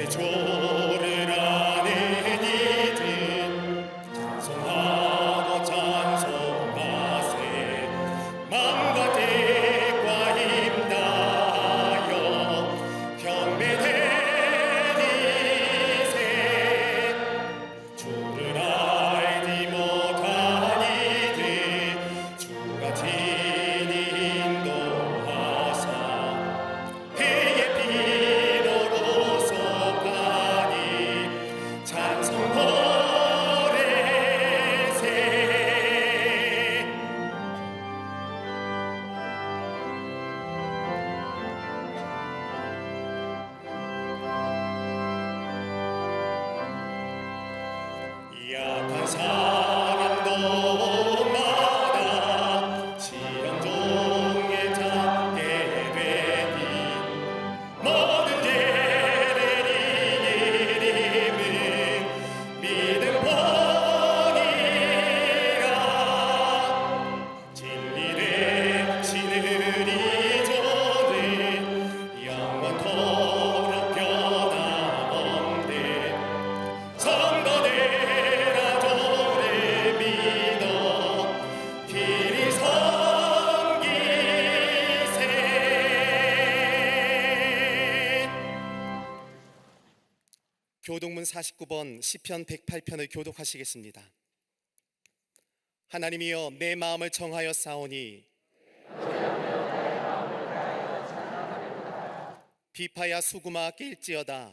대조를 하는 이들 찬송하고 찬송하세. 마음과 뜻과 힘다하여 경배드리세. 주를 알지 못한 이들 주가 친히 인도하사 그의 피로로 속하니 찬송 보내세. 약한 사람도 마다 시험종에 잡게 되니 모든 죄를 이기림은 믿음뿐이라. 진리를 신으리 저는 영원토록 변함없네. 성도들아 주를 믿어 길이 섬기세. 교독문 49번 시편 108편을 교독하시겠습니다. 하나님이여 내 마음을 정하여 싸우니 비파야 수구마 낄지어다.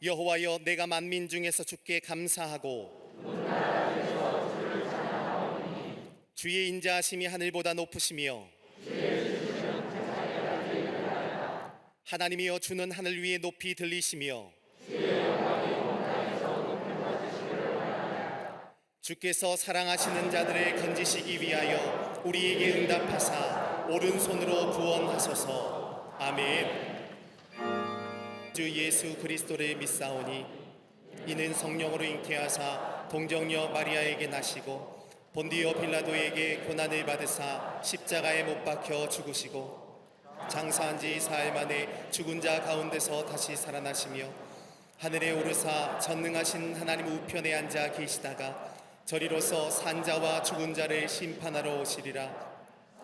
여호와여 내가 만민 중에서 주께 감사하고 주의 인자하심이 하늘보다 높으시며 하나님이여 주는 하늘 위에 높이 들리시며 주께서 사랑하시는 자들을 건지시기 위하여 우리에게 응답하사 오른손으로 구원하소서. 아멘. 주 예수 그리스도를 믿사오니 이는 성령으로 잉태하사 동정녀 마리아에게 나시고 본디오 빌라도에게 고난을 받으사 십자가에 못 박혀 죽으시고 장사한 지 사흘 만에 죽은 자 가운데서 다시 살아나시며 하늘에 오르사 전능하신 하나님 우편에 앉아 계시다가 저리로서 산자와 죽은 자를 심판하러 오시리라.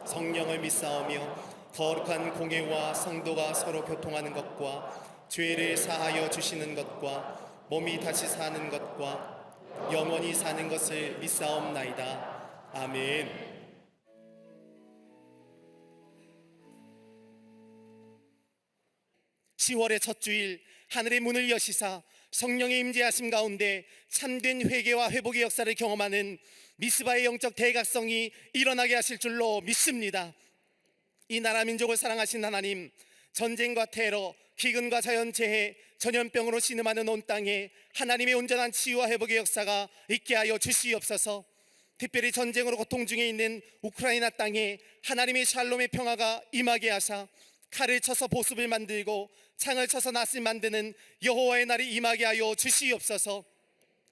성령을 믿사오며 거룩한 공회와 성도가 서로 교통하는 것과 죄를 사하여 주시는 것과 몸이 다시 사는 것과 영원히 사는 것을 믿사옵나이다. 아멘. (10월의) 첫 주일 하늘의 문을 여시사 성령의 임재하심 가운데 참된 회개와 회복의 역사를 경험하는 미스바의 영적 대각성이 일어나게 하실 줄로 믿습니다. 이 나라 민족을 사랑하신 하나님, 전쟁과 테러, 기근과 자연재해, 전염병으로 신음하는 온 땅에 하나님의 온전한 치유와 회복의 역사가 있게 하여 주시옵소서. 특별히 전쟁으로 고통 중에 있는 우크라이나 땅에 하나님의 샬롬의 평화가 임하게 하사 칼을 쳐서 보습을 만들고 창을 쳐서 낫을 만드는 여호와의 날이 임하게 하여 주시옵소서.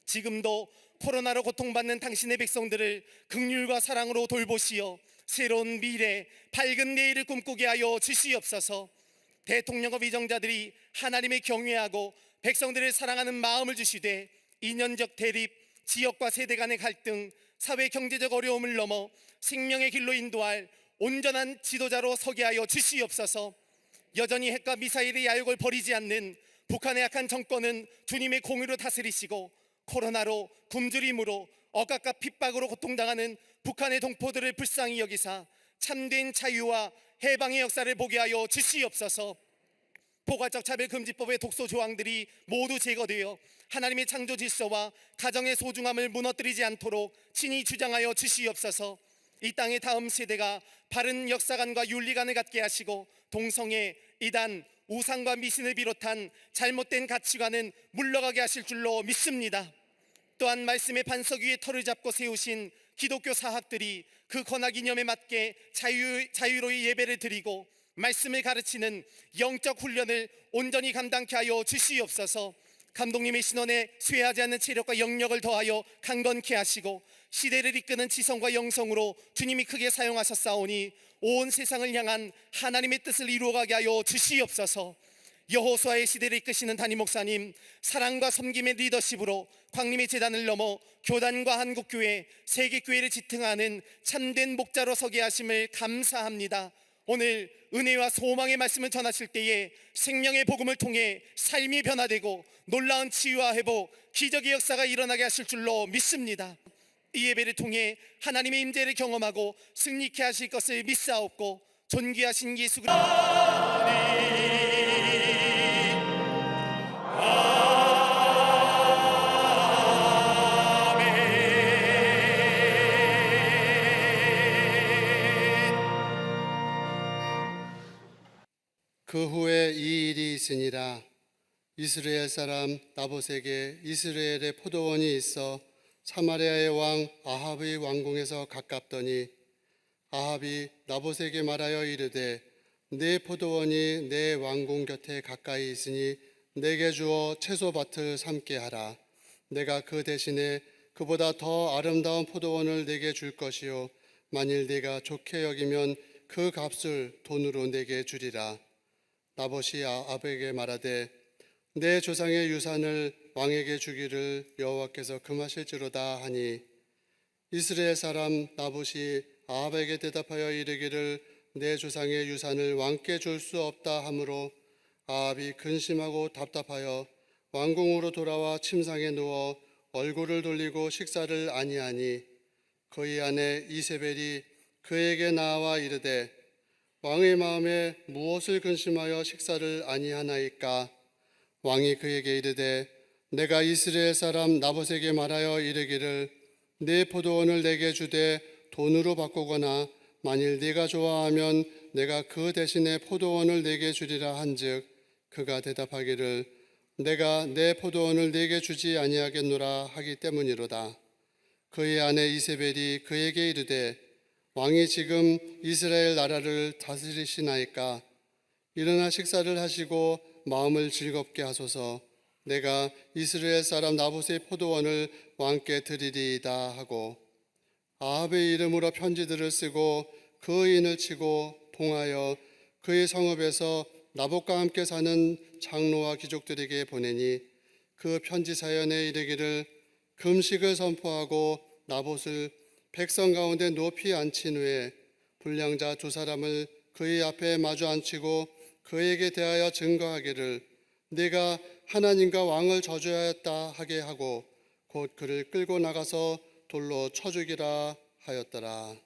지금도 코로나로 고통받는 당신의 백성들을 긍휼과 사랑으로 돌보시어 새로운 미래, 밝은 내일을 꿈꾸게 하여 주시옵소서. 대통령과 위정자들이 하나님의 경외하고 백성들을 사랑하는 마음을 주시되 이념적 대립, 지역과 세대 간의 갈등, 사회 경제적 어려움을 넘어 생명의 길로 인도할 온전한 지도자로 서게 하여 주시옵소서. 여전히 핵과 미사일의 야욕을 버리지 않는 북한의 악한 정권은 주님의 공의로 다스리시고 코로나로 굶주림으로 억압과 핍박으로 고통당하는 북한의 동포들을 불쌍히 여기사 참된 자유와 해방의 역사를 보게 하여 주시옵소서. 포괄적 차별금지법의 독소 조항들이 모두 제거되어 하나님의 창조 질서와 가정의 소중함을 무너뜨리지 않도록 친히 주장하여 주시옵소서. 이 땅의 다음 세대가 바른 역사관과 윤리관을 갖게 하시고 동성애, 이단, 우상과 미신을 비롯한 잘못된 가치관은 물러가게 하실 줄로 믿습니다. 또한 말씀의 반석 위에 터를 잡고 세우신 기독교 사학들이 그 권학 이념에 맞게 자유로이 예배를 드리고 말씀을 가르치는 영적 훈련을 온전히 감당케 하여 주시옵소서. 감독님의 신원에 쇠하지 않는 체력과 영력을 더하여 강건케 하시고 시대를 이끄는 지성과 영성으로 주님이 크게 사용하셨사오니 온 세상을 향한 하나님의 뜻을 이루어가게 하여 주시옵소서. 여호수아의 시대를 이끄시는 담임 목사님, 사랑과 섬김의 리더십으로 광림의 재단을 넘어 교단과 한국교회, 세계교회를 지탱하는 참된 목자로 서게 하심을 감사합니다. 오늘 은혜와 소망의 말씀을 전하실 때에 생명의 복음을 통해 삶이 변화되고 놀라운 치유와 회복, 기적의 역사가 일어나게 하실 줄로 믿습니다. 이 예배를 통해 하나님의 임재를 경험하고 승리케 하실 것을 믿사옵고, 존귀하신 예수 그리스도 그 후에 이 일이 있으니라. 이스라엘 사람 나봇에게 이스라엘의 포도원이 있어 사마리아의 왕 아합의 왕궁에서 가깝더니 아합이 나봇에게 말하여 이르되 내 포도원이 내 왕궁 곁에 가까이 있으니 내게 주어 채소밭을 삼게 하라. 내가 그 대신에 그보다 더 아름다운 포도원을 내게 줄 것이요 만일 내가 좋게 여기면 그 값을 돈으로 내게 주리라. 나봇이 아합에게 말하되 내 조상의 유산을 왕에게 주기를 여호와께서 금하실지로다 하니, 이스라엘 사람 나봇이 아합에게 대답하여 이르기를 내 조상의 유산을 왕께 줄 수 없다 하므로 아합이 근심하고 답답하여 왕궁으로 돌아와 침상에 누워 얼굴을 돌리고 식사를 아니하니, 그의 아내 이세벨이 그에게 나와 이르되 왕의 마음에 무엇을 근심하여 식사를 아니하나이까? 왕이 그에게 이르되 내가 이스라엘 사람 나봇에게 말하여 이르기를 내 포도원을 내게 주되 돈으로 바꾸거나 만일 네가 좋아하면 내가 그 대신에 포도원을 내게 주리라 한즉, 그가 대답하기를 내가 내 포도원을 내게 주지 아니하겠노라 하기 때문이로다. 그의 아내 이세벨이 그에게 이르되 왕이 지금 이스라엘 나라를 다스리시나이까? 일어나 식사를 하시고 마음을 즐겁게 하소서. 내가 이스라엘 사람 나봇의 포도원을 왕께 드리리이다 하고 아합의 이름으로 편지들을 쓰고 그 인을 치고 통하여 그의 성읍에서 나봇과 함께 사는 장로와 귀족들에게 보내니, 그 편지 사연에 이르기를 금식을 선포하고 나봇을 백성 가운데 높이 앉힌 후에 불량자 두 사람을 그의 앞에 마주 앉히고 그에게 대하여 증거하기를 네가 하나님과 왕을 저주하였다 하게 하고 곧 그를 끌고 나가서 돌로 쳐 죽이라 하였더라.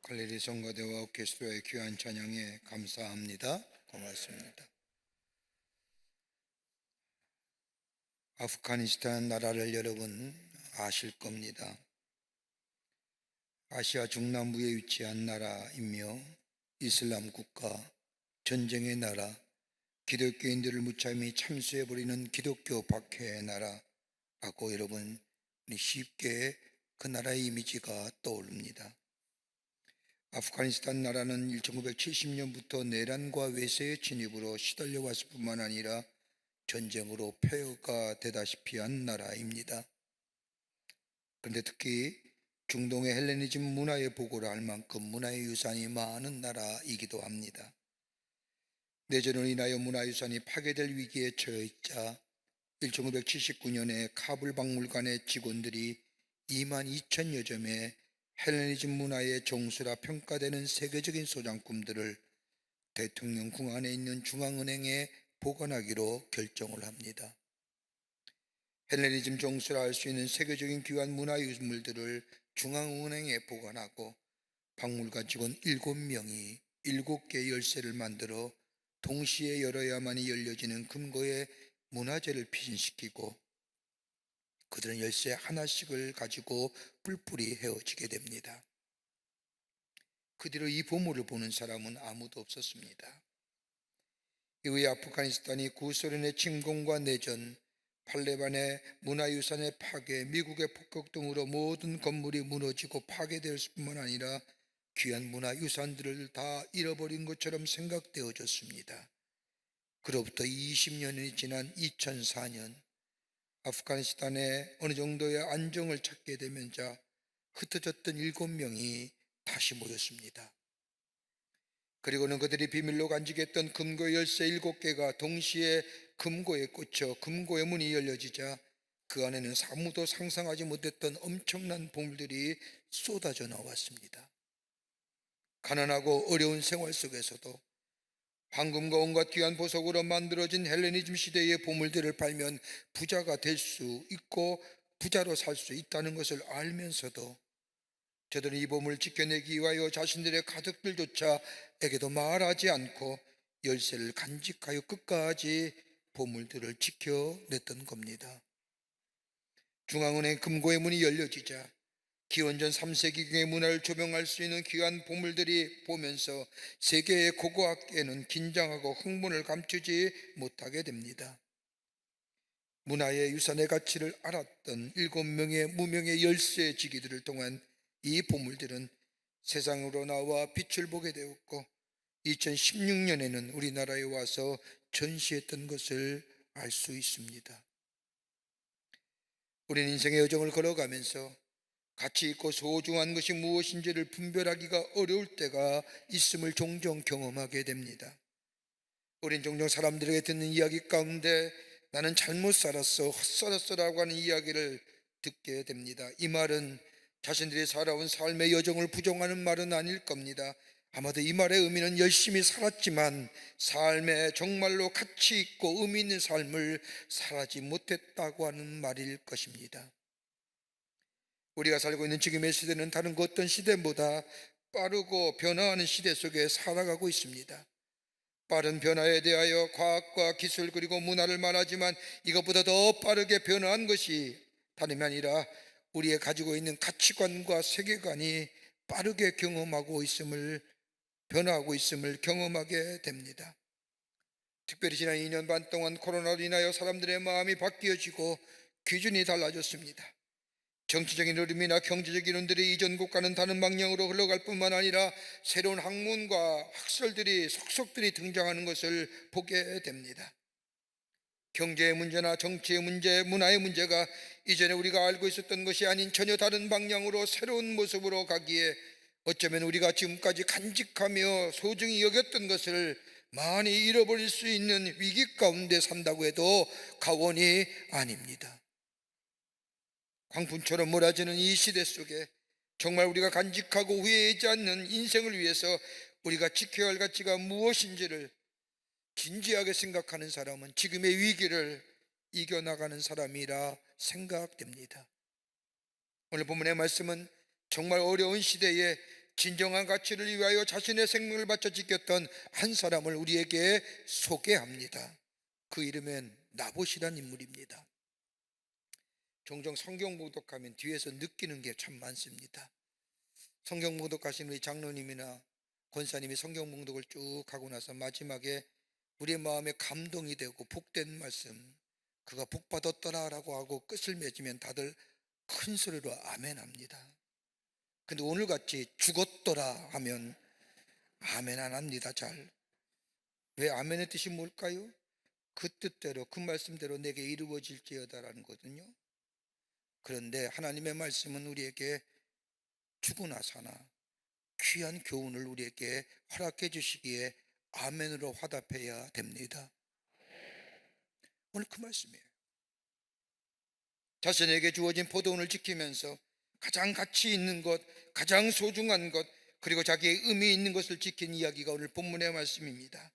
갈릴리 성가대와 오케스트라의 귀한 찬양에 감사합니다. 고맙습니다. 아프가니스탄 나라를 여러분 아실 겁니다. 아시아 중남부에 위치한 나라이며 이슬람 국가, 전쟁의 나라, 기독교인들을 무참히 참수해버리는 기독교 박해의 나라라고 여러분 쉽게 그 나라의 이미지가 떠오릅니다. 아프가니스탄 나라는 1970년부터 내란과 외세의 진입으로 시달려 왔을 뿐만 아니라 전쟁으로 폐허가 되다시피 한 나라입니다. 그런데 특히 중동의 헬레니즘 문화의 보고를 할 만큼 문화의 유산이 많은 나라이기도 합니다. 내전으로 인하여 문화유산이 파괴될 위기에 처해 있자 1979년에 카불 박물관의 직원들이 2만 2천여 점의 헬레니즘 문화의 정수라 평가되는 세계적인 소장품들을 대통령 궁안에 있는 중앙은행에 보관하기로 결정을 합니다. 헬레니즘 정수라 할 수 있는 세계적인 귀한 문화유물들을 중앙은행에 보관하고 박물관 직원 7명이 7개의 열쇠를 만들어 동시에 열어야만이 열려지는 금고에 문화재를 피신시키고 그들은 열쇠 하나씩을 가지고 뿔뿔이 헤어지게 됩니다. 그 뒤로 이 보물을 보는 사람은 아무도 없었습니다. 이후에 아프가니스탄이 구소련의 침공과 내전, 탈레반의 문화유산의 파괴, 미국의 폭격 등으로 모든 건물이 무너지고 파괴되었을 뿐만 아니라 귀한 문화유산들을 다 잃어버린 것처럼 생각되어졌습니다. 그로부터 20년이 지난 2004년 아프가니스탄에 어느 정도의 안정을 찾게 되면서 흩어졌던 7명이 다시 모였습니다. 그리고는 그들이 비밀로 간직했던 금고 열쇠 7개가 동시에 금고에 꽂혀 금고의 문이 열려지자 그 안에는 아무도 상상하지 못했던 엄청난 보물들이 쏟아져 나왔습니다. 가난하고 어려운 생활 속에서도 황금과 온갖 귀한 보석으로 만들어진 헬레니즘 시대의 보물들을 팔면 부자가 될 수 있고 부자로 살 수 있다는 것을 알면서도 저들은 이 보물을 지켜내기 위하여 자신들의 가족들조차에게도 말하지 않고 열쇠를 간직하여 끝까지 보물들을 지켜냈던 겁니다. 중앙은행 금고의 문이 열려지자 기원전 3세기경의 문화를 조명할 수 있는 귀한 보물들이 보면서 세계의 고고학계는 긴장하고 흥분을 감추지 못하게 됩니다. 문화의 유산의 가치를 알았던 7명의 무명의 열쇠지기들을 통한 이 보물들은 세상으로 나와 빛을 보게 되었고 2016년에는 우리나라에 와서 전시했던 것을 알 수 있습니다. 우리는 인생의 여정을 걸어가면서 가치 있고 소중한 것이 무엇인지를 분별하기가 어려울 때가 있음을 종종 경험하게 됩니다. 우린 종종 사람들에게 듣는 이야기 가운데 나는 잘못 살았어, 헛살았어라고 하는 이야기를 듣게 됩니다. 이 말은 자신들이 살아온 삶의 여정을 부정하는 말은 아닐 겁니다. 아마도 이 말의 의미는 열심히 살았지만 삶에 정말로 가치 있고 의미 있는 삶을 살지 못했다고 하는 말일 것입니다. 우리가 살고 있는 지금의 시대는 다른 그 어떤 시대보다 빠르고 변화하는 시대 속에 살아가고 있습니다. 빠른 변화에 대하여 과학과 기술 그리고 문화를 말하지만 이것보다 더 빠르게 변화한 것이 다름이 아니라 우리의 가지고 있는 가치관과 세계관이 빠르게 변화하고 있음을 경험하게 됩니다. 특별히 지난 2년 반 동안 코로나로 인하여 사람들의 마음이 바뀌어지고 기준이 달라졌습니다. 정치적인 흐름이나 경제적 이론들이 이전 국가는 다른 방향으로 흘러갈 뿐만 아니라 새로운 학문과 학설들이 속속들이 등장하는 것을 보게 됩니다. 경제의 문제나 정치의 문제, 문화의 문제가 이전에 우리가 알고 있었던 것이 아닌 전혀 다른 방향으로 새로운 모습으로 가기에 어쩌면 우리가 지금까지 간직하며 소중히 여겼던 것을 많이 잃어버릴 수 있는 위기 가운데 산다고 해도 과언이 아닙니다. 광풍처럼 몰아지는 이 시대 속에 정말 우리가 간직하고 후회하지 않는 인생을 위해서 우리가 지켜야 할 가치가 무엇인지를 진지하게 생각하는 사람은 지금의 위기를 이겨나가는 사람이라 생각됩니다. 오늘 본문의 말씀은 정말 어려운 시대에 진정한 가치를 위하여 자신의 생명을 바쳐 지켰던 한 사람을 우리에게 소개합니다. 그 이름은 나봇이란 인물입니다. 종종 성경 봉독하면 뒤에서 느끼는 게 참 많습니다. 성경 봉독하신 우리 장로님이나 권사님이 성경 봉독을 쭉 하고 나서 마지막에 우리의 마음에 감동이 되고 복된 말씀, 그가 복 받았더라라고 하고 끝을 맺으면 다들 큰 소리로 아멘 합니다. 근데 오늘같이 죽었더라 하면 아멘 안 합니다. 잘. 왜 아멘의 뜻이 뭘까요? 그 뜻대로 그 말씀대로 내게 이루어질지어다라는 거거든요. 그런데 하나님의 말씀은 우리에게 죽으나 사나 귀한 교훈을 우리에게 허락해 주시기에 아멘으로 화답해야 됩니다. 오늘 그 말씀이에요. 자신에게 주어진 포도원을 지키면서 가장 가치 있는 것, 가장 소중한 것, 그리고 자기의 의미 있는 것을 지킨 이야기가 오늘 본문의 말씀입니다.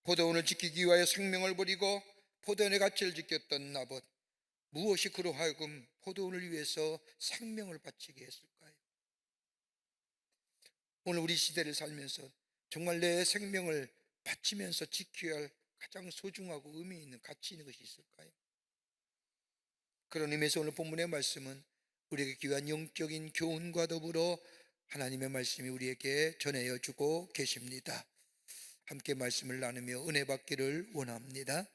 포도원을 지키기 위하여 생명을 버리고 포도원의 가치를 지켰던 나봇, 무엇이 그로 하여금 포도원을 위해서 생명을 바치게 했을까요? 오늘 우리 시대를 살면서 정말 내 생명을 바치면서 지켜야 할 가장 소중하고 의미 있는 가치 있는 것이 있을까요? 그런 의미에서 오늘 본문의 말씀은 우리에게 귀한 영적인 교훈과 더불어 하나님의 말씀이 우리에게 전해여 주고 계십니다. 함께 말씀을 나누며 은혜 받기를 원합니다.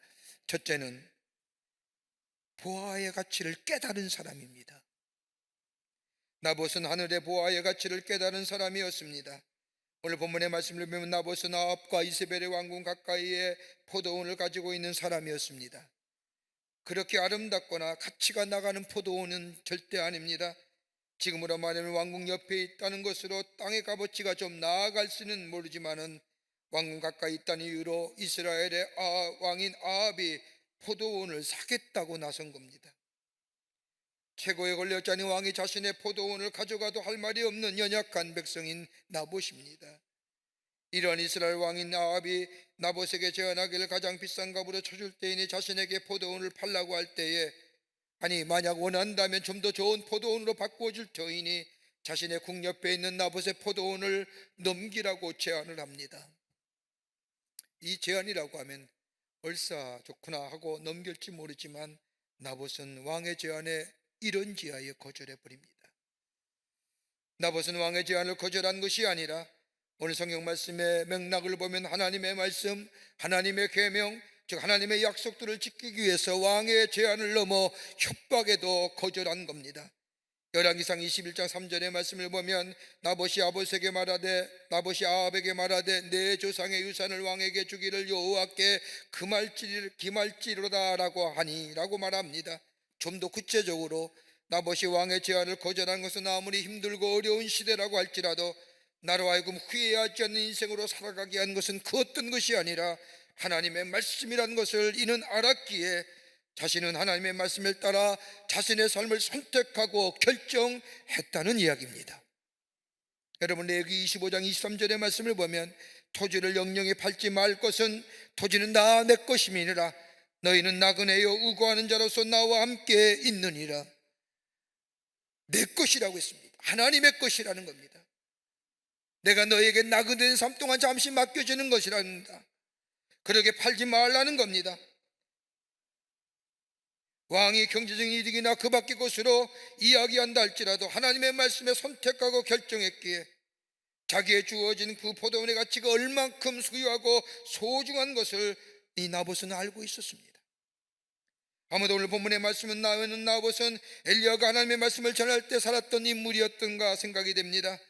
첫째는 보아의 가치를 깨달은 사람입니다. 나봇은 하늘의 보아의 가치를 깨달은 사람이었습니다. 오늘 본문의 말씀을 보면 나봇은 아합과 이세벨의 왕궁 가까이에 포도원을 가지고 있는 사람이었습니다. 그렇게 아름답거나 가치가 나가는 포도원은 절대 아닙니다. 지금으로 말하면 왕궁 옆에 있다는 것으로 땅의 값어치가 좀 나아갈지는 모르지만은 왕궁 가까이 있다는 이유로 이스라엘의 왕인 아합이 포도원을 사겠다고 나선 겁니다. 최고에 걸렸자니 왕이 자신의 포도원을 가져가도 할 말이 없는 연약한 백성인 나봇입니다. 이러한 이스라엘 왕인 아합이 나봇에게 제안하기를 가장 비싼 값으로 쳐줄 때이니 자신에게 포도원을 팔라고 할 때에, 아니 만약 원한다면 좀 더 좋은 포도원으로 바꾸어줄 터이니 자신의 궁 옆에 있는 나봇의 포도원을 넘기라고 제안을 합니다. 이 제안이라고 하면 얼싸 좋구나 하고 넘길지 모르지만 나봇은 왕의 제안에 이런지하여 거절해 버립니다. 나봇은 왕의 제안을 거절한 것이 아니라 오늘 성경 말씀의 맥락을 보면 하나님의 말씀, 하나님의 계명, 즉 하나님의 약속들을 지키기 위해서 왕의 제안을 넘어 협박에도 거절한 겁니다. 열왕기상 21장 3절의 말씀을 보면 나봇이 나봇이 아합에게 말하되 내 조상의 유산을 왕에게 주기를 여호와께 기말지로다라고 하니 라고 말합니다. 좀 더 구체적으로 나봇이 왕의 제안을 거절한 것은 아무리 힘들고 어려운 시대라고 할지라도 나로 하여금 후회하지 않는 인생으로 살아가게 한 것은 그 어떤 것이 아니라 하나님의 말씀이라는 것을 이는 알았기에 자신은 하나님의 말씀을 따라 자신의 삶을 선택하고 결정했다는 이야기입니다. 여러분, 레위기 25장 23절의 말씀을 보면 토지를 영영히 팔지 말 것은 토지는 다 내 것임이니라. 너희는 나그네여 우고하는 자로서 나와 함께 있느니라. 내 것이라고 했습니다. 하나님의 것이라는 겁니다. 내가 너에게 나그네된 삶 동안 잠시 맡겨주는 것이랍니다. 그렇게 팔지 말라는 겁니다. 왕이 경제적인 이득이나 그 밖의 것으로 이야기한다 할지라도 하나님의 말씀에 선택하고 결정했기에 자기의 주어진 그 포도원의 가치가 얼만큼 소유하고 소중한 것을 이 나봇은 알고 있었습니다. 아무도 오늘 본문의 말씀은 나봇은 엘리야가 하나님의 말씀을 전할 때 살았던 인물이었던가 생각이 됩니다.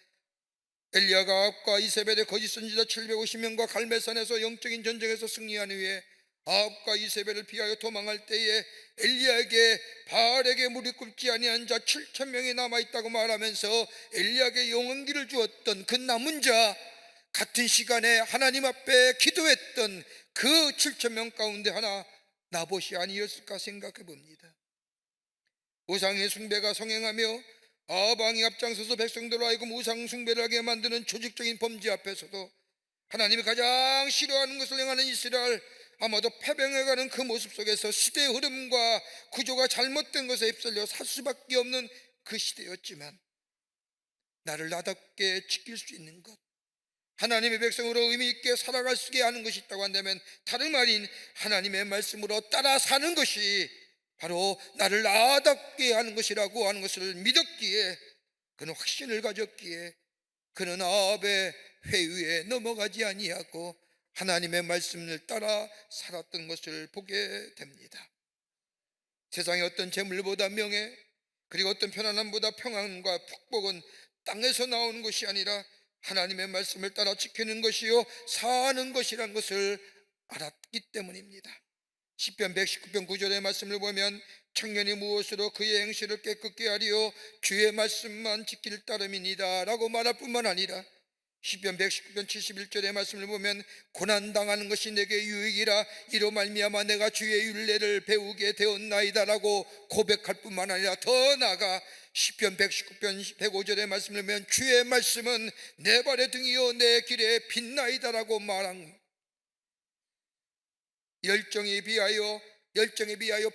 엘리야가 아합과 이세벨의 거짓 선지자 750명과 갈멜산에서 영적인 전쟁에서 승리한 후에 아합과 이세벨을 피하여 도망할 때에 엘리야에게 바알에게 무릎 꿇지 아니한 자 7,000명이 남아있다고 말하면서 엘리야에게 영원기를 주었던 그 남은 자, 같은 시간에 하나님 앞에 기도했던 그 7,000명 가운데 하나 나봇이 아니었을까 생각해 봅니다. 우상의 숭배가 성행하며 아합 왕이 앞장서서 백성들로 하여금 우상 숭배를 하게 만드는 조직적인 범죄 앞에서도 하나님이 가장 싫어하는 것을 행하는 이스라엘, 아마도 패배해가는 그 모습 속에서 시대의 흐름과 구조가 잘못된 것에 휩쓸려 살 수밖에 없는 그 시대였지만 나를 나답게 지킬 수 있는 것, 하나님의 백성으로 의미 있게 살아갈 수 있게 하는 것이 있다고 한다면, 다름 아닌 하나님의 말씀으로 따라 사는 것이 바로 나를 나답게 하는 것이라고 하는 것을 믿었기에, 그는 확신을 가졌기에 그는 아합의 회유에 넘어가지 아니하고 하나님의 말씀을 따라 살았던 것을 보게 됩니다. 세상의 어떤 재물보다 명예, 그리고 어떤 편안함보다 평안과 축복은 땅에서 나오는 것이 아니라 하나님의 말씀을 따라 지키는 것이요 사는 것이라는 것을 알았기 때문입니다. 시편 119편 9절의 말씀을 보면 청년이 무엇으로 그의 행실을 깨끗게 하리요 주의 말씀만 지킬 따름이니라 라고 말할 뿐만 아니라, 시편 119편 71절의 말씀을 보면 고난당하는 것이 내게 유익이라 이로 말미암아 내가 주의 율례를 배우게 되었나이다 라고 고백할 뿐만 아니라, 더 나아가 시편 119편 105절의 말씀을 보면 주의 말씀은 내 발의 등이요 내 길에 빛나이다 라고 말한, 열정에 비하여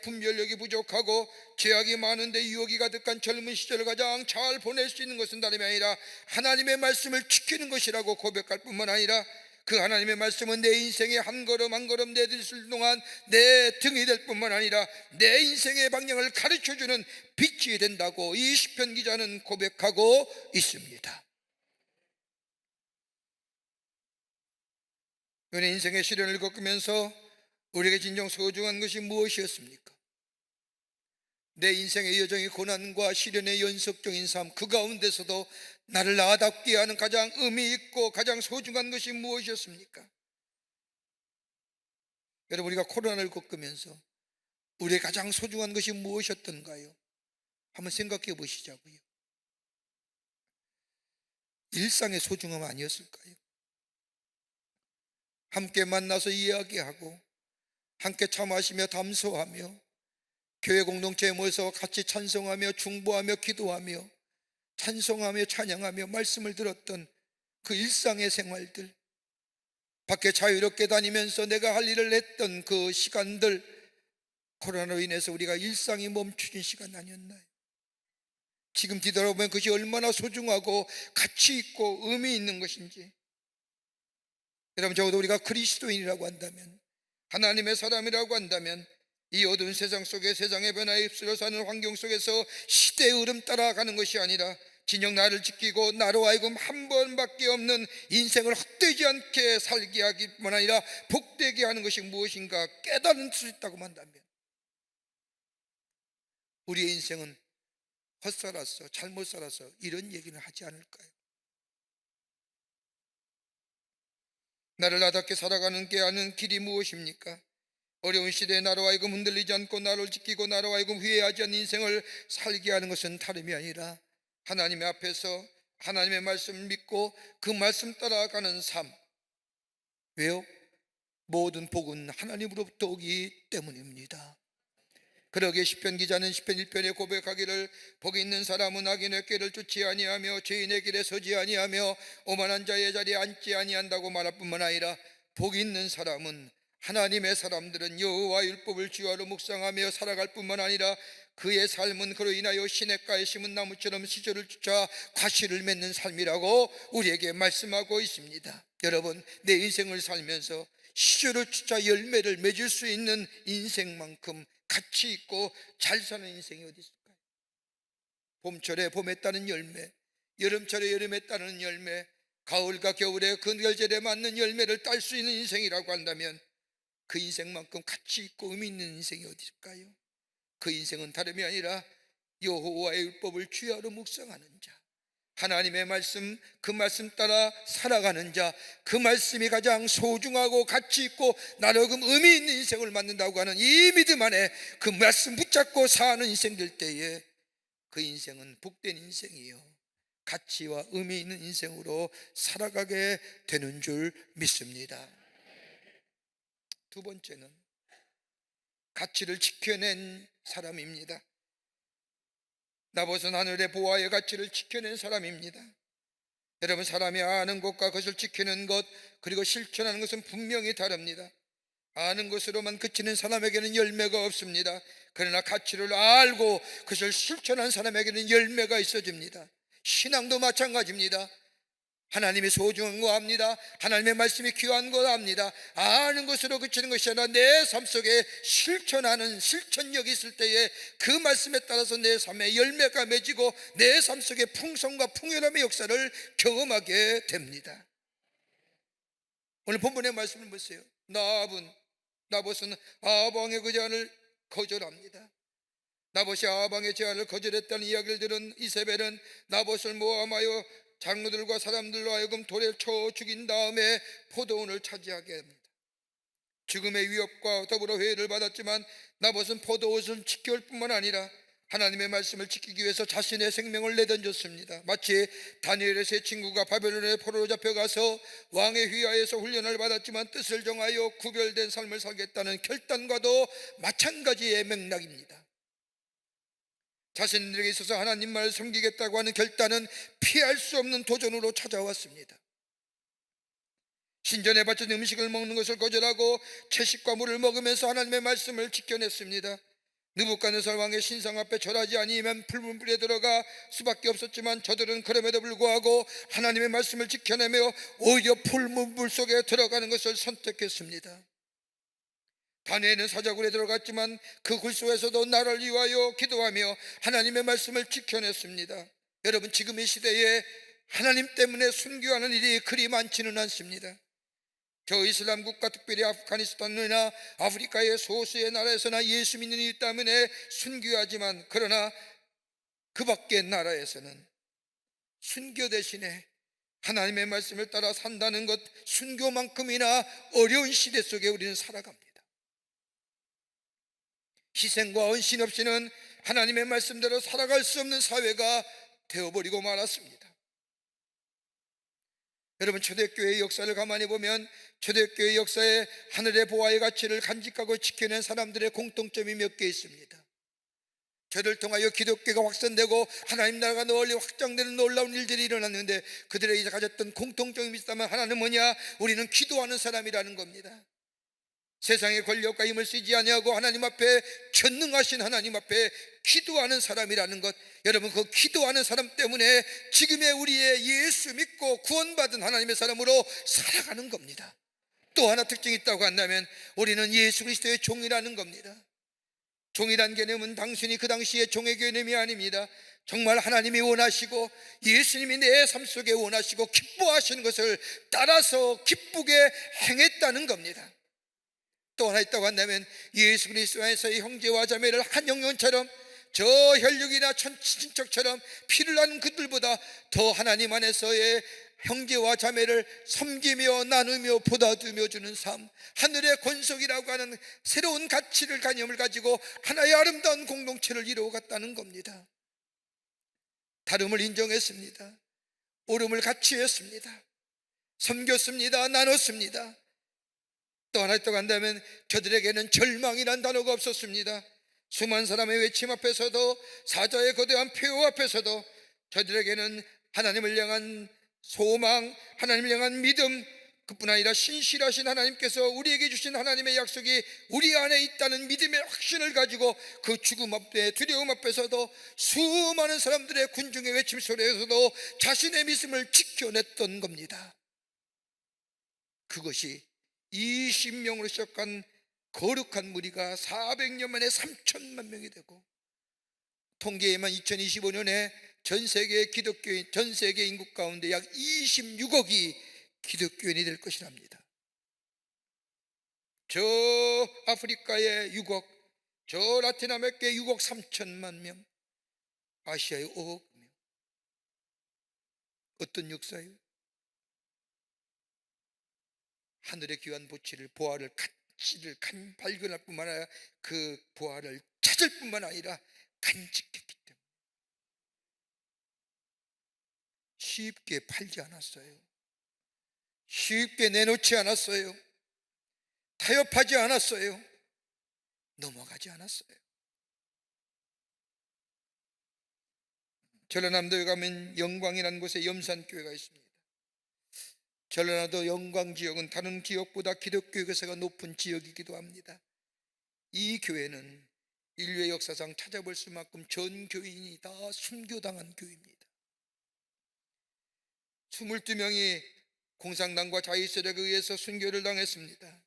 분별력이 부족하고 죄악이 많은데 유혹이 가득한 젊은 시절을 가장 잘 보낼 수 있는 것은 다름이 아니라 하나님의 말씀을 지키는 것이라고 고백할 뿐만 아니라, 그 하나님의 말씀은 내 인생의 한 걸음 한 걸음 내딛을 동안 내 등이 될 뿐만 아니라 내 인생의 방향을 가르쳐주는 빛이 된다고 이 시편 기자는 고백하고 있습니다. 우리 인생의 시련을 겪으면서 우리에게 진정 소중한 것이 무엇이었습니까? 내 인생의 여정이 고난과 시련의 연속적인 삶, 그 가운데서도 나를 나답게 하는 가장 의미 있고 가장 소중한 것이 무엇이었습니까? 여러분, 우리가 코로나를 겪으면서 우리의 가장 소중한 것이 무엇이었던가요? 한번 생각해 보시자고요. 일상의 소중함 아니었을까요? 함께 만나서 이야기하고 함께 차 마시며 담소하며 교회 공동체에 모여서 같이 찬송하며 중보하며 기도하며 찬송하며 찬양하며 말씀을 들었던 그 일상의 생활들, 밖에 자유롭게 다니면서 내가 할 일을 했던 그 시간들, 코로나로 인해서 우리가 일상이 멈춰진 시간 아니었나요? 지금 뒤돌아보면 그것이 얼마나 소중하고 가치 있고 의미 있는 것인지. 여러분, 적어도 우리가 그리스도인이라고 한다면, 하나님의 사람이라고 한다면, 이 어두운 세상 속에 세상의 변화에 휩쓸려 사는 환경 속에서 시대의 흐름 따라가는 것이 아니라 진정 나를 지키고 나로 하여금 한 번밖에 없는 인생을 헛되지 않게 살게 하기뿐만 아니라 복되게 하는 것이 무엇인가 깨달을 수 있다고 한다면, 우리의 인생은 헛살았어, 잘못 살아서 이런 얘기는 하지 않을까요? 나를 나답게 살아가는 게 하는 길이 무엇입니까? 어려운 시대에 나로 하여금 흔들리지 않고 나를 지키고 나로 하여금 후회하지 않는 인생을 살게 하는 것은 다름이 아니라 하나님의 앞에서 하나님의 말씀을 믿고 그 말씀 따라가는 삶. 왜요? 모든 복은 하나님으로부터 오기 때문입니다. 그러기에 시편 기자는 시편 1편에 고백하기를 복이 있는 사람은 악인의 꾀를 쫓지 아니하며 죄인의 길에 서지 아니하며 오만한 자의 자리에 앉지 아니한다고 말할 뿐만 아니라, 복이 있는 사람은, 하나님의 사람들은 여호와 율법을 주야로 묵상하며 살아갈 뿐만 아니라 그의 삶은 그로 인하여 시냇가에 심은 나무처럼 시절을 쫓아 과실을 맺는 삶이라고 우리에게 말씀하고 있습니다. 여러분, 내 인생을 살면서 시절을 쫓아 열매를 맺을 수 있는 인생만큼 가치 있고 잘 사는 인생이 어디 있을까요? 봄철에 봄에 따는 열매, 여름철에 여름에 따는 열매, 가을과 겨울에 그 계절에 맞는 열매를 딸 수 있는 인생이라고 한다면, 그 인생만큼 가치 있고 의미 있는 인생이 어디 있을까요? 그 인생은 다름이 아니라 여호와의 율법을 주야로 묵상하는 자, 하나님의 말씀, 그 말씀 따라 살아가는 자, 그 말씀이 가장 소중하고 가치 있고 나로금 의미 있는 인생을 만든다고 하는 이 믿음 안에 그 말씀 붙잡고 사는 인생들 때에 그 인생은 복된 인생이요, 가치와 의미 있는 인생으로 살아가게 되는 줄 믿습니다. 두 번째는 가치를 지켜낸 사람입니다. 나봇은 하늘의 보화의 가치를 지켜낸 사람입니다. 여러분, 사람이 아는 것과 그것을 지키는 것, 그리고 실천하는 것은 분명히 다릅니다. 아는 것으로만 그치는 사람에게는 열매가 없습니다. 그러나 가치를 알고 그것을 실천한 사람에게는 열매가 있어집니다. 신앙도 마찬가지입니다. 하나님이 소중한 거 압니다. 하나님의 말씀이 귀한 거 압니다. 아는 것으로 그치는 것이 아니라 내 삶 속에 실천하는 실천력이 있을 때에 그 말씀에 따라서 내 삶에 열매가 맺히고 내 삶 속에 풍성과 풍요함의 역사를 경험하게 됩니다. 오늘 본문의 말씀을 보세요. 나봇은 아방의 그 제안을 거절합니다. 나봇이 아방의 제안을 거절했다는 이야기를 들은 이세벨은 나봇을 모함하여 장로들과 사람들로 하여금 돌에 쳐 죽인 다음에 포도원을 차지하게 합니다. 죽음의 위협과 더불어 회의를 받았지만 나봇은 포도원을 지킬 뿐만 아니라 하나님의 말씀을 지키기 위해서 자신의 생명을 내던졌습니다. 마치 다니엘의 세 친구가 바벨론의 포로로 잡혀가서 왕의 휘하에서 훈련을 받았지만 뜻을 정하여 구별된 삶을 살겠다는 결단과도 마찬가지의 맥락입니다. 자신들에게 있어서 하나님만을 섬기겠다고 하는 결단은 피할 수 없는 도전으로 찾아왔습니다. 신전에 바친 음식을 먹는 것을 거절하고 채식과 물을 먹으면서 하나님의 말씀을 지켜냈습니다. 느부갓네살 왕의 신상 앞에 절하지 아니면 불문불에 들어가 수밖에 없었지만 저들은 그럼에도 불구하고 하나님의 말씀을 지켜내며 오히려 불문불 속에 들어가는 것을 선택했습니다. 다니엘은 사자굴에 들어갔지만 그 굴 속에서도 나를 위하여 기도하며 하나님의 말씀을 지켜냈습니다. 여러분, 지금 이 시대에 하나님 때문에 순교하는 일이 그리 많지는 않습니다. 저 이슬람 국가, 특별히 아프가니스탄이나 아프리카의 소수의 나라에서나 예수 믿는 이 때문에 순교하지만, 그러나 그 밖의 나라에서는 순교 대신에 하나님의 말씀을 따라 산다는 것, 순교만큼이나 어려운 시대 속에 우리는 살아갑니다. 희생과 헌신 없이는 하나님의 말씀대로 살아갈 수 없는 사회가 되어버리고 말았습니다. 여러분, 초대교회의 역사를 가만히 보면 초대교회의 역사에 하늘의 보화의 가치를 간직하고 지켜낸 사람들의 공통점이 몇 개 있습니다. 저를 통하여 기독교가 확산되고 하나님 나라가 널리 확장되는 놀라운 일들이 일어났는데 그들에게 가졌던 공통점이 있다면 하나는 뭐냐? 우리는 기도하는 사람이라는 겁니다. 세상의 권력과 힘을 쓰지 아니하고 하나님 앞에, 전능하신 하나님 앞에 기도하는 사람이라는 것, 여러분, 그 기도하는 사람 때문에 지금의 우리의 예수 믿고 구원받은 하나님의 사람으로 살아가는 겁니다. 또 하나 특징이 있다고 한다면 우리는 예수 그리스도의 종이라는 겁니다. 종이란 개념은 단순히 그 당시의 종의 개념이 아닙니다. 정말 하나님이 원하시고 예수님이 내 삶 속에 원하시고 기뻐하시는 것을 따라서 기쁘게 행했다는 겁니다. 또 하나 있다고 한다면 예수 그리스도 안에서의 형제와 자매를 한 영혼처럼, 저 혈육이나 친척처럼 피를 나는 그들보다 더 하나님 안에서의 형제와 자매를 섬기며 나누며 보다두며 주는 삶, 하늘의 권속이라고 하는 새로운 가치를, 개념을 가지고 하나의 아름다운 공동체를 이루어갔다는 겁니다. 다름을 인정했습니다. 오름을 같이 했습니다. 섬겼습니다. 나눴습니다. 또 하나 있다고 한다면 저들에게는 절망이란 단어가 없었습니다. 수많은 사람의 외침 앞에서도, 사자의 거대한 폐허 앞에서도 저들에게는 하나님을 향한 소망, 하나님을 향한 믿음, 그뿐 아니라 신실하신 하나님께서 우리에게 주신 하나님의 약속이 우리 안에 있다는 믿음의 확신을 가지고 그 죽음 앞에, 두려움 앞에서도, 수많은 사람들의 군중의 외침 소리에서도 자신의 믿음을 지켜냈던 겁니다. 그것이 20명으로 시작한 거룩한 무리가 400년 만에 3천만 명이 되고, 통계에만 2025년에 전 세계 기독교인, 전 세계 인구 가운데 약 26억이 기독교인이 될 것이랍니다. 저 아프리카의 6억, 저 라틴 아메리카의 6억 3천만 명, 아시아의 5억 명. 어떤 역사예요? 하늘의 귀한 보치를, 보화를, 가치를 발견할 뿐만 아니라 그 보화를 찾을 뿐만 아니라 간직했기 때문에 쉽게 팔지 않았어요. 쉽게 내놓지 않았어요. 타협하지 않았어요. 넘어가지 않았어요. 전라남도에 가면 영광이라는 곳에 염산교회가 있습니다. 전라남도 영광 지역은 다른 지역보다 기독교 교세가 높은 지역이기도 합니다. 이 교회는 인류의 역사상 찾아볼 수만큼 전 교인이 다 순교당한 교회입니다. 22명이 공산당과 자유세력에 의해서 순교를 당했습니다.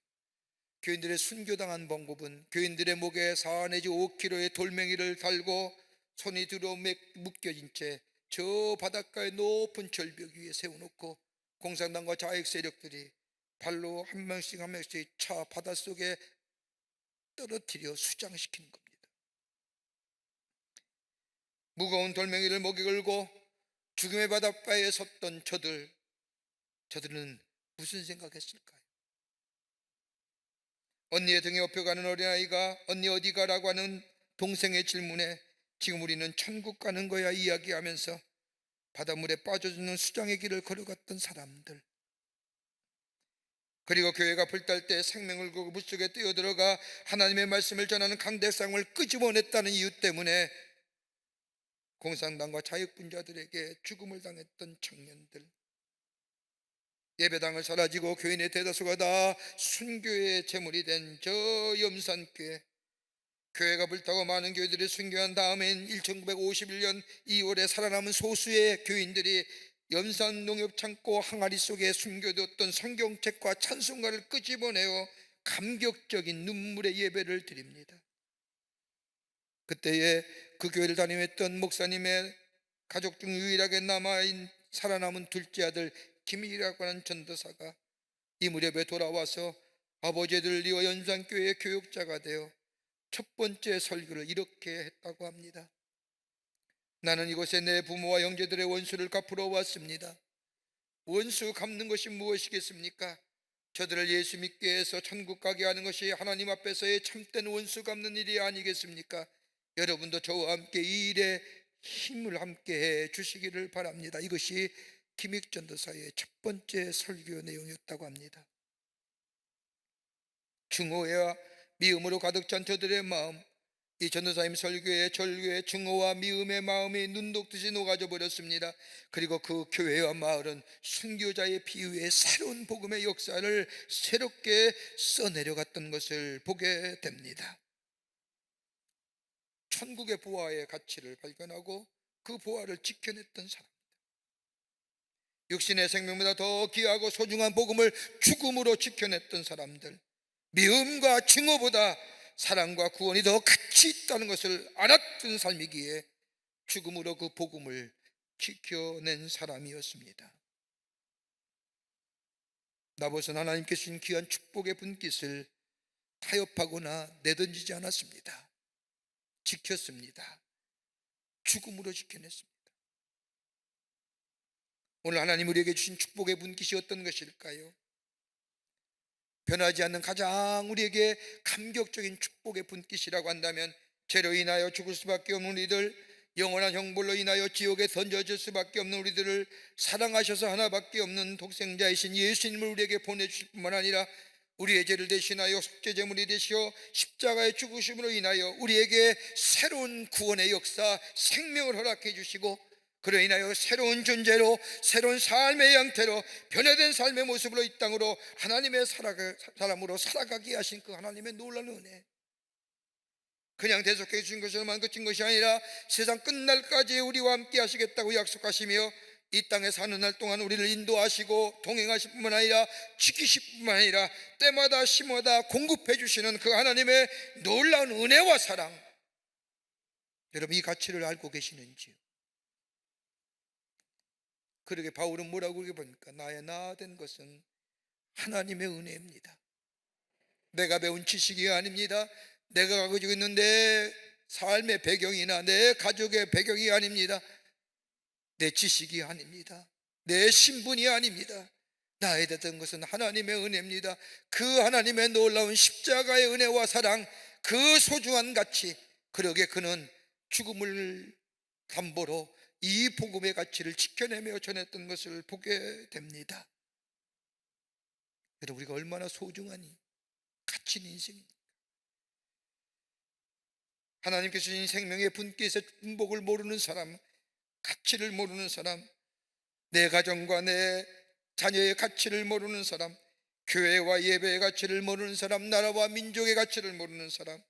교인들의 순교당한 방법은 교인들의 목에 4 내지 5kg의 돌멩이를 달고 손이 뒤로 묶여진 채 저 바닷가의 높은 절벽 위에 세워놓고 공산당과 좌익 세력들이 발로 한 명씩 한 명씩 차 바닷속에 떨어뜨려 수장시키는 겁니다. 무거운 돌멩이를 목에 걸고 죽음의 바닷가에 섰던 저들은 무슨 생각했을까요? 언니의 등에 업혀가는 어린아이가 언니 어디 가라고 하는 동생의 질문에 지금 우리는 천국 가는 거야 이야기하면서 바닷물에 빠져주는 수장의 길을 걸어갔던 사람들, 그리고 교회가 불탈 때 생명을 걸고 물속에 뛰어들어가 하나님의 말씀을 전하는 강대상을 끄집어냈다는 이유 때문에 공산당과 자유분자들에게 죽음을 당했던 청년들, 예배당을 사라지고 교인의 대다수가 다 순교의 제물이 된 저 염산교회, 교회가 불타고 많은 교회들이 순교한 다음엔 1951년 2월에 살아남은 소수의 교인들이 염산 농협창고 항아리 속에 숨겨뒀던 성경책과 찬송가를 끄집어내어 감격적인 눈물의 예배를 드립니다. 그때에 그 교회를 담임했던 목사님의 가족 중 유일하게 살아남은 둘째 아들 김일이라고 하는 전도사가 이 무렵에 돌아와서 아버지들을 이어 연산교회의 교육자가 되어 첫 번째 설교를 이렇게 했다고 합니다. 나는 이곳에 내 부모와 형제들의 원수를 갚으러 왔습니다. 원수 갚는 것이 무엇이겠습니까? 저들을 예수 믿게 해서 천국 가게 하는 것이 하나님 앞에서의 참된 원수 갚는 일이 아니겠습니까? 여러분도 저와 함께 이 일에 힘을 함께 해 주시기를 바랍니다. 이것이 김익 전도사의 첫 번째 설교 내용이었다고 합니다. 증오와 미움으로 가득 찬 저들의 마음, 이 전도사님 설교의 절규에 증오와 미움의 마음이 눈 녹듯이 녹아져 버렸습니다. 그리고 그 교회와 마을은 순교자의 비유의 새로운 복음의 역사를 새롭게 써내려갔던 것을 보게 됩니다. 천국의 보화의 가치를 발견하고 그 보화를 지켜냈던 사람입니다. 육신의 생명보다 더 귀하고 소중한 복음을 죽음으로 지켜냈던 사람들, 미움과 증오보다 사랑과 구원이 더 가치 있다는 것을 알았던 삶이기에 죽음으로 그 복음을 지켜낸 사람이었습니다. 나봇은 하나님께 주신 귀한 축복의 분깃을 타협하거나 내던지지 않았습니다. 지켰습니다. 죽음으로 지켜냈습니다. 오늘 하나님 우리에게 주신 축복의 분깃이 어떤 것일까요? 변하지 않는 가장 우리에게 감격적인 축복의 분깃이라고 한다면 죄로 인하여 죽을 수밖에 없는 우리들, 영원한 형벌로 인하여 지옥에 던져질 수밖에 없는 우리들을 사랑하셔서 하나밖에 없는 독생자이신 예수님을 우리에게 보내주실 뿐만 아니라 우리의 죄를 대신하여 속죄제물이 되시어 십자가의 죽으심으로 인하여 우리에게 새로운 구원의 역사, 생명을 허락해 주시고 그로 인하여 새로운 존재로, 새로운 삶의 형태로, 변화된 삶의 모습으로 이 땅으로 하나님의 사람으로 살아가게 하신 그 하나님의 놀라운 은혜, 그냥 대속해 주신 것으로만 그친 것이 아니라 세상 끝날까지 우리와 함께 하시겠다고 약속하시며 이 땅에 사는 날 동안 우리를 인도하시고 동행하실 뿐만 아니라 지키실 뿐만 아니라 때마다 시마다 공급해 주시는 그 하나님의 놀라운 은혜와 사랑, 여러분 이 가치를 알고 계시는지요? 그러게 바울은 뭐라고 보니까 나의 나 된 것은 하나님의 은혜입니다. 내가 배운 지식이 아닙니다. 내가 가지고 있는 내 삶의 배경이나 내 가족의 배경이 아닙니다. 내 지식이 아닙니다. 내 신분이 아닙니다. 나에 됐던 것은 하나님의 은혜입니다. 그 하나님의 놀라운 십자가의 은혜와 사랑, 그 소중한 가치, 그러게 그는 죽음을 담보로 이 복음의 가치를 지켜내며 전했던 것을 보게 됩니다. 여러분 우리가 얼마나 소중하니 가치 있는 인생입니까? 하나님께서 주신 생명의 분깃의 분복을 모르는 사람, 가치를 모르는 사람, 내 가정과 내 자녀의 가치를 모르는 사람, 교회와 예배의 가치를 모르는 사람, 나라와 민족의 가치를 모르는 사람,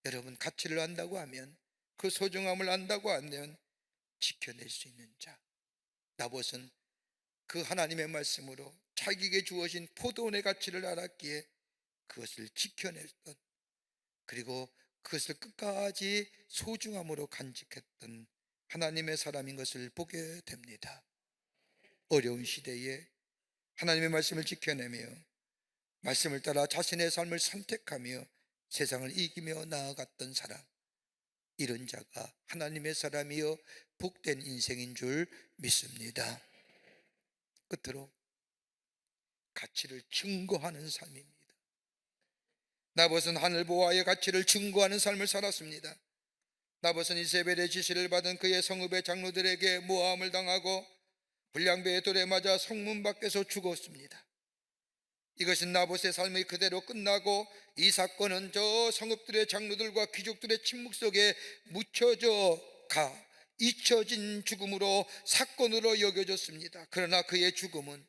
여러분 가치를 안다고 하면, 그 소중함을 안다고 하면 지켜낼 수 있는 자, 나봇은 그 하나님의 말씀으로 자기에게 주어진 포도원의 가치를 알았기에 그것을 지켜냈던, 그리고 그것을 끝까지 소중함으로 간직했던 하나님의 사람인 것을 보게 됩니다. 어려운 시대에 하나님의 말씀을 지켜내며 말씀을 따라 자신의 삶을 선택하며 세상을 이기며 나아갔던 사람, 이런 자가 하나님의 사람이여 복된 인생인 줄 믿습니다. 끝으로 가치를 증거하는 삶입니다. 나봇은 하늘 보화의 가치를 증거하는 삶을 살았습니다. 나봇은 이세벨의 지시를 받은 그의 성읍의 장로들에게 모함을 당하고 불량배의 돌에 맞아 성문 밖에서 죽었습니다. 이것은 나봇의 삶이 그대로 끝나고 이 사건은 저 성읍들의 장로들과 귀족들의 침묵 속에 묻혀져 가 잊혀진 죽음으로 사건으로 여겨졌습니다. 그러나 그의 죽음은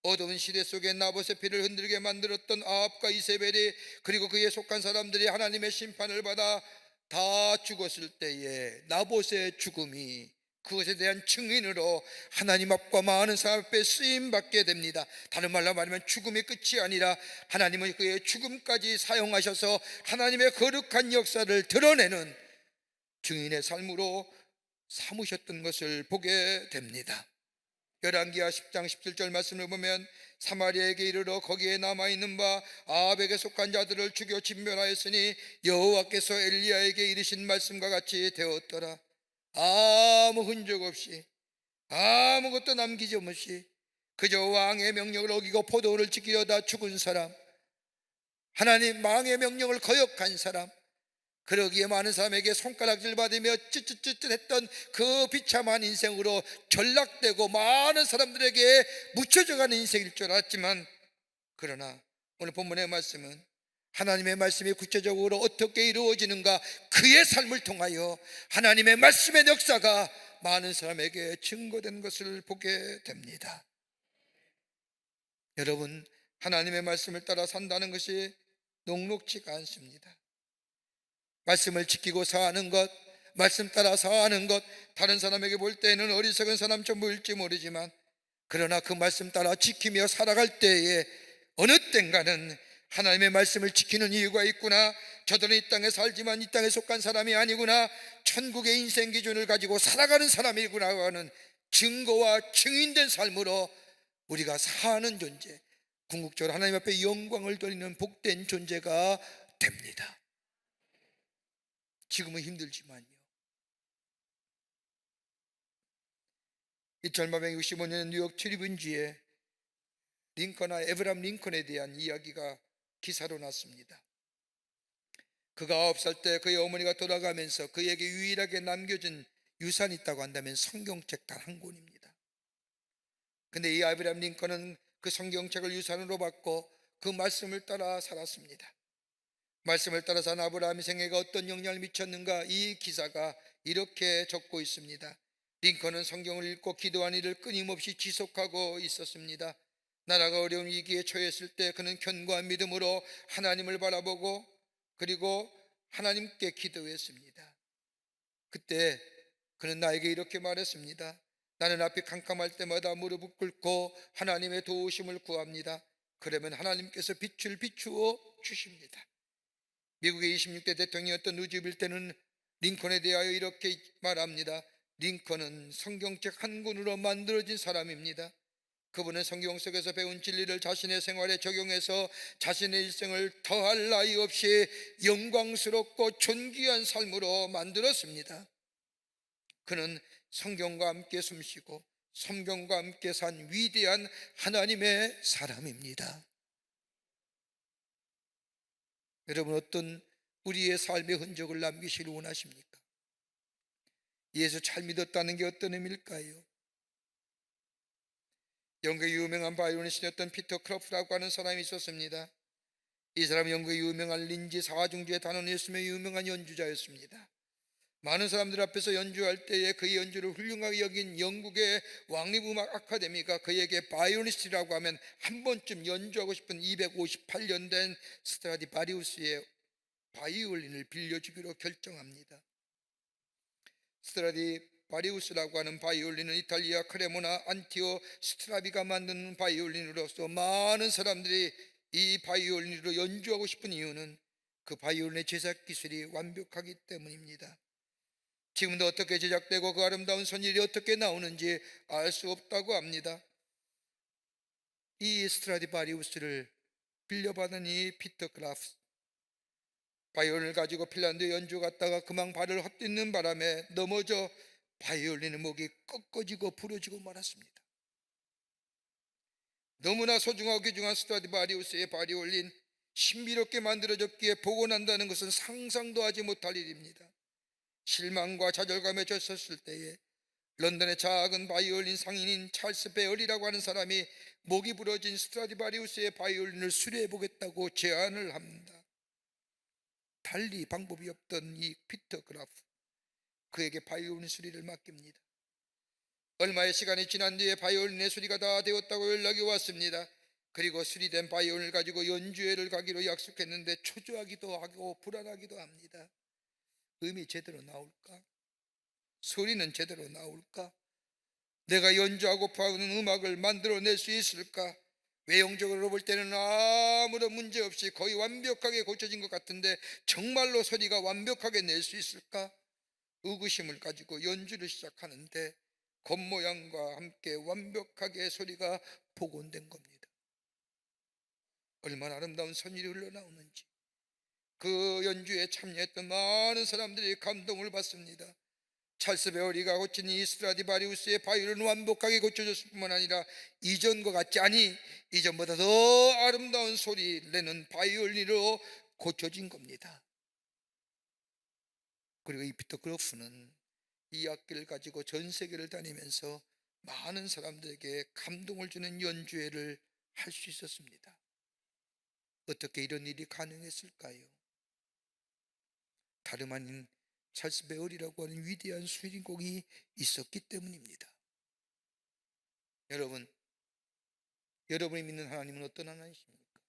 어두운 시대 속에 나봇의 피를 흔들게 만들었던 아합과 이세벨이, 그리고 그에 속한 사람들이 하나님의 심판을 받아 다 죽었을 때에 나봇의 죽음이 그것에 대한 증인으로 하나님 앞과 많은 사람 앞에 쓰임받게 됩니다. 다른 말로 말하면 죽음이 끝이 아니라 하나님은 그의 죽음까지 사용하셔서 하나님의 거룩한 역사를 드러내는 증인의 삶으로 삼으셨던 것을 보게 됩니다. 열왕기하 10장 17절 말씀을 보면 사마리아에게 이르러 거기에 남아있는 바 아합에게 속한 자들을 죽여 진멸하였으니 여호와께서 엘리야에게 이르신 말씀과 같이 되었더라. 아무 흔적 없이, 아무것도 남기지 없이 그저 왕의 명령을 어기고 포도원을 지키려다 죽은 사람, 하나님 왕의 명령을 거역한 사람, 그러기에 많은 사람에게 손가락질 받으며 쯧쯧쯧쯧했던 그 비참한 인생으로 전락되고 많은 사람들에게 묻혀져가는 인생일 줄 알았지만, 그러나 오늘 본문의 말씀은 하나님의 말씀이 구체적으로 어떻게 이루어지는가, 그의 삶을 통하여 하나님의 말씀의 역사가 많은 사람에게 증거된 것을 보게 됩니다. 여러분, 하나님의 말씀을 따라 산다는 것이 녹록지가 않습니다. 말씀을 지키고 사는 것, 말씀 따라 사는 것, 다른 사람에게 볼 때는 어리석은 사람처럼 보일지 모르지만, 그러나 그 말씀 따라 지키며 살아갈 때에 어느 땐가는 하나님의 말씀을 지키는 이유가 있구나, 저들은 이 땅에 살지만 이 땅에 속한 사람이 아니구나, 천국의 인생 기준을 가지고 살아가는 사람이구나 하는 증거와 증인된 삶으로 우리가 사는 존재, 궁극적으로 하나님 앞에 영광을 돌리는 복된 존재가 됩니다. 지금은 힘들지만요. 1865년 뉴욕 트리뷴지에 링컨과 에브람 링컨에 대한 이야기가 기사로 났습니다. 그가 9살 때 그의 어머니가 돌아가면서 그에게 유일하게 남겨준 유산이 있다고 한다면 성경책 단 한 권입니다. 근데 이 아브라함 링컨은 그 성경책을 유산으로 받고 그 말씀을 따라 살았습니다. 말씀을 따라 산 아브라함의 생애가 어떤 영향을 미쳤는가, 이 기사가 이렇게 적고 있습니다. 링컨은 성경을 읽고 기도한 일을 끊임없이 지속하고 있었습니다. 나라가 어려운 위기에 처했을 때 그는 견고한 믿음으로 하나님을 바라보고 그리고 하나님께 기도했습니다. 그때 그는 나에게 이렇게 말했습니다. 나는 앞이 캄캄할 때마다 무릎을 꿇고 하나님의 도우심을 구합니다. 그러면 하나님께서 빛을 비추어 주십니다. 미국의 26대 대통령이었던 루즈벨트 때는 링컨에 대하여 이렇게 말합니다. 링컨은 성경책 한 권으로 만들어진 사람입니다. 그분은 성경 속에서 배운 진리를 자신의 생활에 적용해서 자신의 일생을 더할 나위 없이 영광스럽고 존귀한 삶으로 만들었습니다. 그는 성경과 함께 숨쉬고 성경과 함께 산 위대한 하나님의 사람입니다. 여러분, 어떤 우리의 삶의 흔적을 남기시길 원하십니까? 예수 잘 믿었다는 게 어떤 의미일까요? 영국의 유명한 바이올리니스트였던 피터 크로프라고 하는 사람이 있었습니다. 이 사람은 영국의 유명한 린지 사중주의 단원이었으며 유명한 연주자였습니다. 많은 사람들 앞에서 연주할 때에 그의 연주를 훌륭하게 여긴 영국의 왕립음악 아카데미가 그에게 바이올리니스트라고 하면 한 번쯤 연주하고 싶은 258년 된 스트라디바리우스의 바이올린을 빌려주기로 결정합니다. 바리우스라고 하는 바이올린은 이탈리아 크레모나 안티오 스트라비가 만드는 바이올린으로서 많은 사람들이 이 바이올린으로 연주하고 싶은 이유는 그 바이올린의 제작 기술이 완벽하기 때문입니다. 지금도 어떻게 제작되고 그 아름다운 선율이 어떻게 나오는지 알 수 없다고 합니다. 이 스트라디바리우스를 빌려받은 이 피터 크라프트, 바이올린을 가지고 핀란드에 연주 갔다가 그만 발을 헛디는 바람에 넘어져 바이올린의 목이 꺾어지고 부러지고 말았습니다. 너무나 소중하고 귀중한 스트라디바리우스의 바이올린, 신비롭게 만들어졌기에 보고 난다는 것은 상상도 하지 못할 일입니다. 실망과 좌절감에 젖었을 때에 런던의 작은 바이올린 상인인 찰스 베얼이라고 하는 사람이 목이 부러진 스트라디바리우스의 바이올린을 수리해 보겠다고 제안을 합니다. 달리 방법이 없던 이 피터 그라프, 그에게 바이올린 수리를 맡깁니다. 얼마의 시간이 지난 뒤에 바이올린의 수리가 다 되었다고 연락이 왔습니다. 그리고 수리된 바이올린을 가지고 연주회를 가기로 약속했는데 초조하기도 하고 불안하기도 합니다. 음이 제대로 나올까? 소리는 제대로 나올까? 내가 연주하고파 하는 음악을 만들어낼 수 있을까? 외형적으로 볼 때는 아무런 문제 없이 거의 완벽하게 고쳐진 것 같은데 정말로 소리가 완벽하게 낼 수 있을까? 의구심을 가지고 연주를 시작하는데 겉모양과 함께 완벽하게 소리가 복원된 겁니다. 얼마나 아름다운 선율이 흘러나오는지 그 연주에 참여했던 많은 사람들이 감동을 받습니다. 찰스 베어리가 고친 이 스트라디바리우스의 바이올린은 완벽하게 고쳐졌을 뿐만 아니라 이전과 같지, 아니 이전보다 더 아름다운 소리를 내는 바이올린으로 고쳐진 겁니다. 그리고 이 피터 크로프는 이 악기를 가지고 전 세계를 다니면서 많은 사람들에게 감동을 주는 연주회를 할 수 있었습니다. 어떻게 이런 일이 가능했을까요? 다름 아닌 찰스 베어리라고 하는 위대한 수인공이 있었기 때문입니다. 여러분이 믿는 하나님은 어떤 하나님이십니까?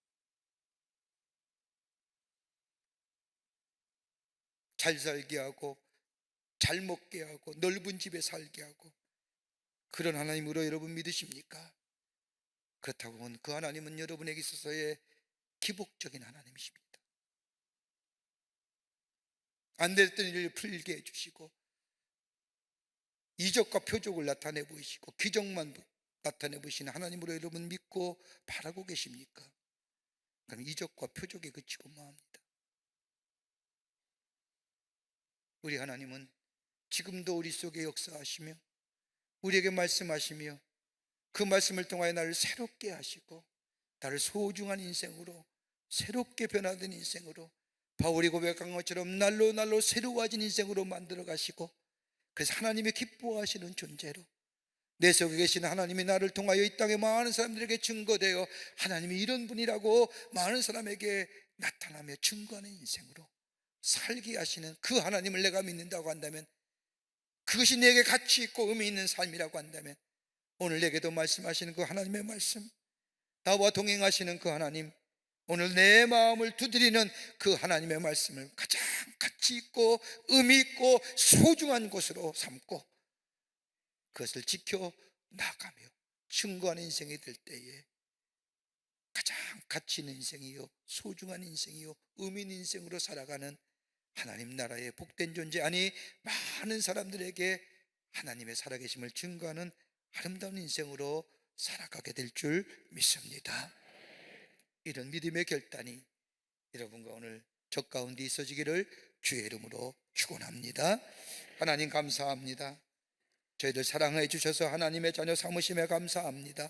잘 살게 하고 잘 먹게 하고 넓은 집에 살게 하고 그런 하나님으로 여러분 믿으십니까? 그렇다고 하면 그 하나님은 여러분에게 있어서의 기복적인 하나님이십니다. 안 됐던 일을 풀게 해주시고 이적과 표적을 나타내 보이시고 기적만 나타내 보이시는 하나님으로 여러분 믿고 바라고 계십니까? 그럼 이적과 표적에 그치고 뭐합니다? 우리 하나님은 지금도 우리 속에 역사하시며 우리에게 말씀하시며 그 말씀을 통하여 나를 새롭게 하시고 나를 소중한 인생으로, 새롭게 변화된 인생으로, 바울이 고백한 것처럼 날로 새로워진 인생으로 만들어 가시고, 그래서 하나님이 기뻐하시는 존재로 내 속에 계신 하나님이 나를 통하여 이 땅에 많은 사람들에게 증거되어 하나님이 이런 분이라고 많은 사람에게 나타나며 증거하는 인생으로 살게 하시는 그 하나님을 내가 믿는다고 한다면, 그것이 내게 가치 있고 의미 있는 삶이라고 한다면, 오늘 내게도 말씀하시는 그 하나님의 말씀, 나와 동행하시는 그 하나님, 오늘 내 마음을 두드리는 그 하나님의 말씀을 가장 가치 있고 의미 있고 소중한 것으로 삼고 그것을 지켜 나가며 증거하는 인생이 될 때에 가장 가치 있는 인생이요, 소중한 인생이요, 의미 있는 인생으로 살아가는 하나님 나라의 복된 존재, 아니 많은 사람들에게 하나님의 살아계심을 증거하는 아름다운 인생으로 살아가게 될 줄 믿습니다. 이런 믿음의 결단이 여러분과 오늘 저 가운데 있어지기를 주의 이름으로 축원합니다. 하나님 감사합니다. 저희들 사랑해 주셔서 하나님의 자녀 삼으심에 감사합니다.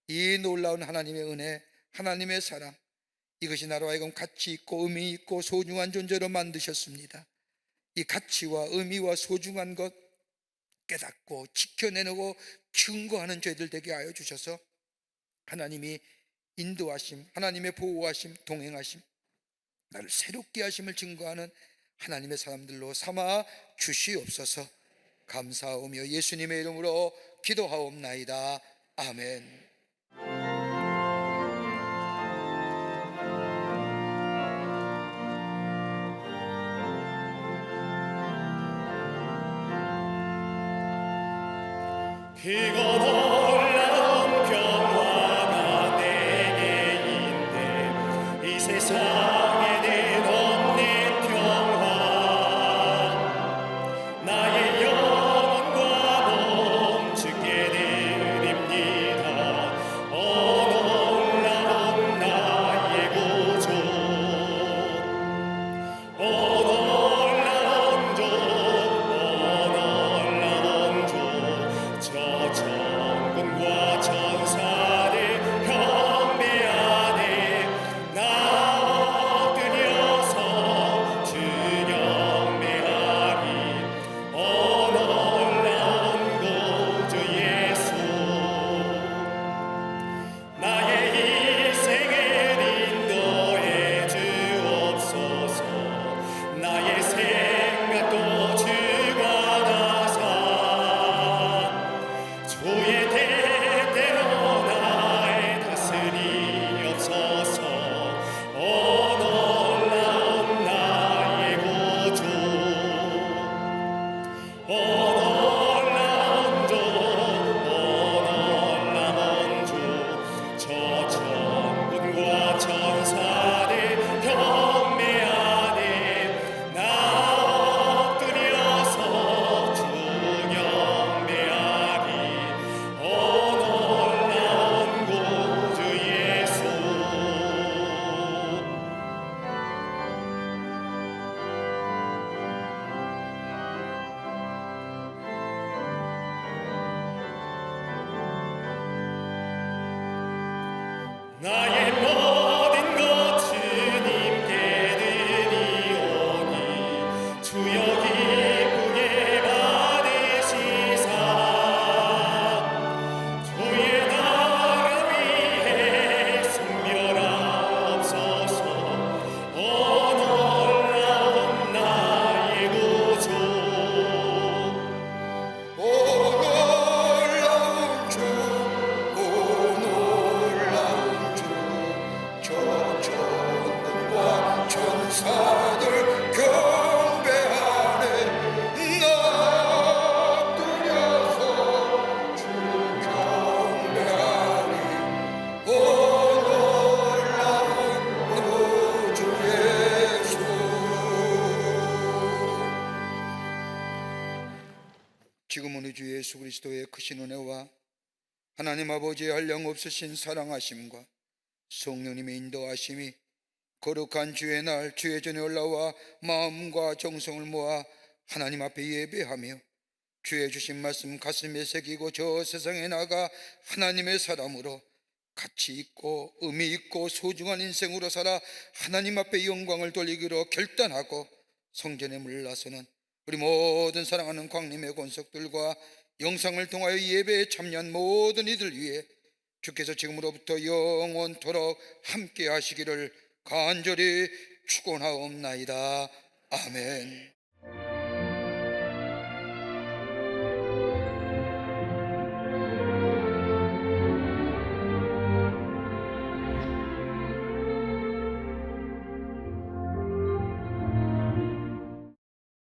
이 놀라운 하나님의 은혜, 하나님의 사랑, 이것이 나로 하여금 가치 있고 의미 있고 소중한 존재로 만드셨습니다. 이 가치와 의미와 소중한 것 깨닫고 지켜내고 증거하는 저희들 되게 하여 주셔서 하나님이 인도하심, 하나님의 보호하심, 동행하심, 나를 새롭게 하심을 증거하는 하나님의 사람들로 삼아 주시옵소서. 감사하오며 예수님의 이름으로 기도하옵나이다. 아멘. 그건 놀라운 평화가 내게 있네. 이 세상에는 없는 평화. 나의 영혼과 몸 주께 드립니다. 놀라운 나의 구주. 놀라운 주, 놀라운 주. 저 천군과 천사를 경배하네. 나 엎드려서 주 경배하리. 놀라운 구주 예수. 나의 인생을 인도해 주옵소서. 나의 생각도 주가 나사 주의 때때로 날 다스리옵소서. 놀라운 나의 구주. 놀라운 주, 놀라운 주. 저 천군과 천사를 경배하네. 나 엎드려서 주 경배하리. 놀라운 구주 예수. 나의 모든 것 주님께 드리오니 주여 기쁘게 받으시사 주의 나라 위해 승별하옵소서. 놀라운 나의 구주. 놀라운 주, 놀라운 주. 저 천군과 천사들 경배하네. 나 엎드려서 주 경배하리. 놀라운 구주 예수. 지금은 우리 주 예수 그리스도의 크신 은혜와 하나님 아버지의 한량없으신 사랑하심과 성령님의 인도하심이 거룩한 주의 날 주의 전에 올라와 마음과 정성을 모아 하나님 앞에 예배하며 주의 주신 말씀 가슴에 새기고 저 세상에 나가 하나님의 사람으로 가치 있고 의미 있고 소중한 인생으로 살아 하나님 앞에 영광을 돌리기로 결단하고 성전에 물러서는 우리 모든 사랑하는 광림의 권속들과 영상을 통하여 예배에 참여한 모든 이들 위해 주께서 지금으로부터 영원토록 함께 하시기를 간절히 축원하옵나이다. 아멘.